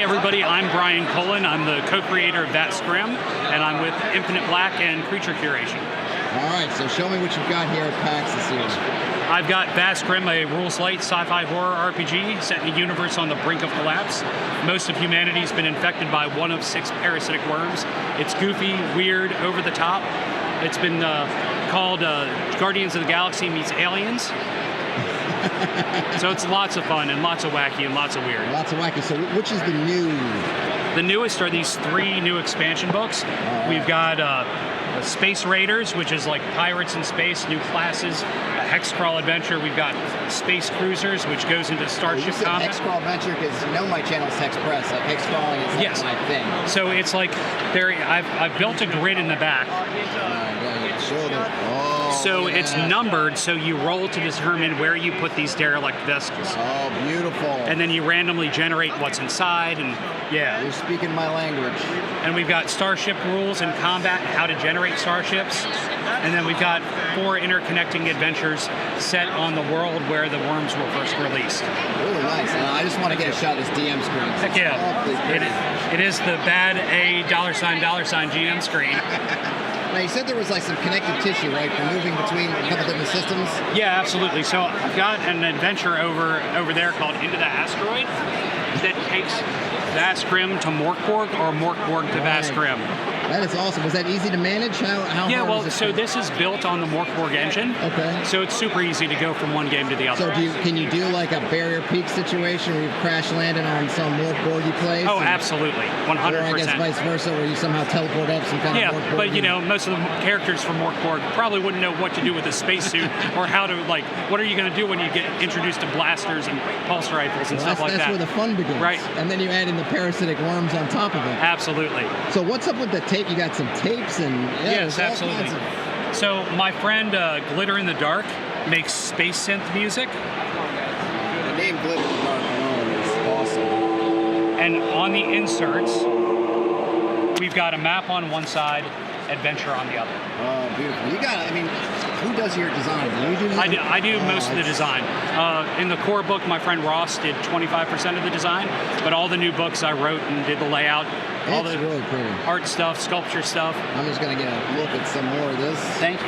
everybody, I'm Brian Colin. I'm the co-creator of Vast Grimm, and I'm with Infinite Black and Creature Curation. All right, so show me what you've got here at PAX this year. I've got Vast Grimm, a rules-light sci-fi horror RPG set in a universe on the brink of collapse. Most of humanity's been infected by one of 6 parasitic worms. It's goofy, weird, over the top. It's been called Guardians of the Galaxy meets Aliens. So it's lots of fun and lots of wacky and lots of weird. Lots of wacky. So which is the new? The newest are these 3 new expansion books. We've got Space Raiders, which is like pirates in space, new classes. A Hex Crawl Adventure. We've got Space Cruisers, which goes into Starship combat. Hex Crawl Adventure, because you know my channel is Hex Press. Like Hex Crawling is like my thing. So it's like I've built a grid in the back. So it's numbered, so you roll to determine where you put these derelict vessels. Oh, beautiful. And then you randomly generate what's inside, and yeah. You're speaking my language. And we've got starship rules and combat, how to generate starships. And then we've got 4 interconnecting adventures set on the world where the worms were first released. Really nice. And I just want to get a shot of this DM screen. Heck yeah. It is the bad $A $ GM screen. Now, you said there was like some connective tissue, right, for moving between a couple different systems? Yeah, absolutely. So I've got an adventure over there called Into the Asteroid that takes Vast Grimm to Borg or Borg to Vast Grimm. That is awesome. Was that easy to manage? How yeah, hard well, was it so this is built on the Borg engine. Okay. So it's super easy to go from one game to the other. So can you do like a barrier peak situation where you've crash landed on some Borg-y place? Oh, absolutely. 100%. Or I guess vice versa, where you somehow teleport up some kind of Borg. Yeah, but you know, most of the characters from Borg probably wouldn't know what to do with a spacesuit or how to, like, what are you going to do when you get introduced to blasters and pulse rifles and stuff like that. That's where the fun begins. Right. And then you add in the parasitic worms on top of it. Absolutely. So what's up with the tape? You got some tapes and... Yeah, yes, absolutely. So my friend Glitter in the Dark makes space synth music. The name Glitter in the Dark alone is awesome. And on the inserts, we've got a map on one side, adventure on the other. Oh, beautiful. You got, I mean, who does your design? Do you do I do most of the design. In the core book, my friend Ross did 25% of the design, but all the new books I wrote and did the layout. All the really pretty. Art stuff, sculpture stuff. I'm just going to get a look at some more of this. Thank you.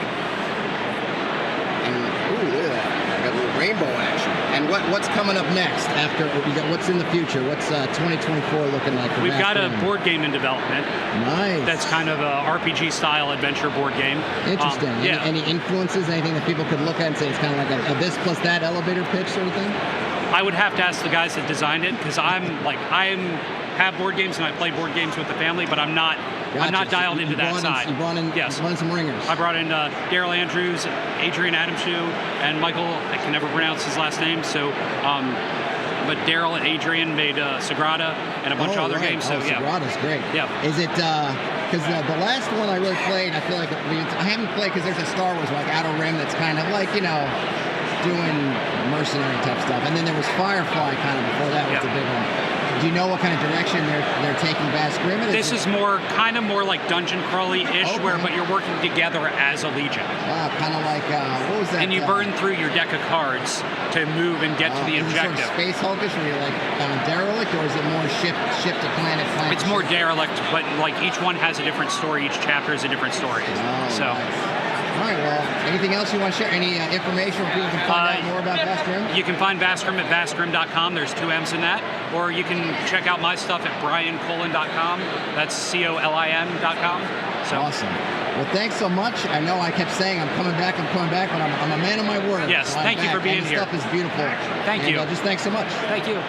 And, ooh, look at that. I got a little rainbow action. And what's coming up next? After what's in the future? What's 2024 looking like? We've got a board game in development. Nice. That's kind of a RPG style adventure board game. Interesting. Any influences? Anything that people could look at and say it's kind of like a this plus that elevator pitch sort of thing? I would have to ask the guys that designed it, because I have board games and I play board games with the family, but I'm not dialed into that side. You brought in some ringers. I brought in Daryl Andrews, Adrian Adamshu, and Michael. I can never pronounce his last name. So, but Daryl and Adrian made Sagrada and a bunch of other games. So yeah, Sagrada's great. Yeah. Is it because the last one I really played? I feel like I haven't played because there's a Star Wars like Outer Rim that's kind of like doing mercenary type stuff, and then there was Firefly kind of before that was the big one. Do you know what kind of direction they're taking Vast Grimm? This is kind of more like dungeon crawly-ish, but you're working together as a legion. Kind of like what was that? And you burn through your deck of cards to move and get to the objective. Is it sort of space hulkish, where you're like derelict, or is it more ship to planet? It's more derelict, but like each one has a different story. Each chapter is a different story. So. Nice. All right, well, anything else you want to share? Any information where people can find out more about Vast Grimm? You can find Vast Grimm at vastgrimm.com. There's 2 M's in that. Or you can check out my stuff at briancolin.com. That's COLIN.com. So. Awesome. Well, thanks so much. I know I kept saying I'm coming back, but I'm a man of my word. Yes, thank you for being here. This stuff is beautiful. Thank you. Just thanks so much. Thank you.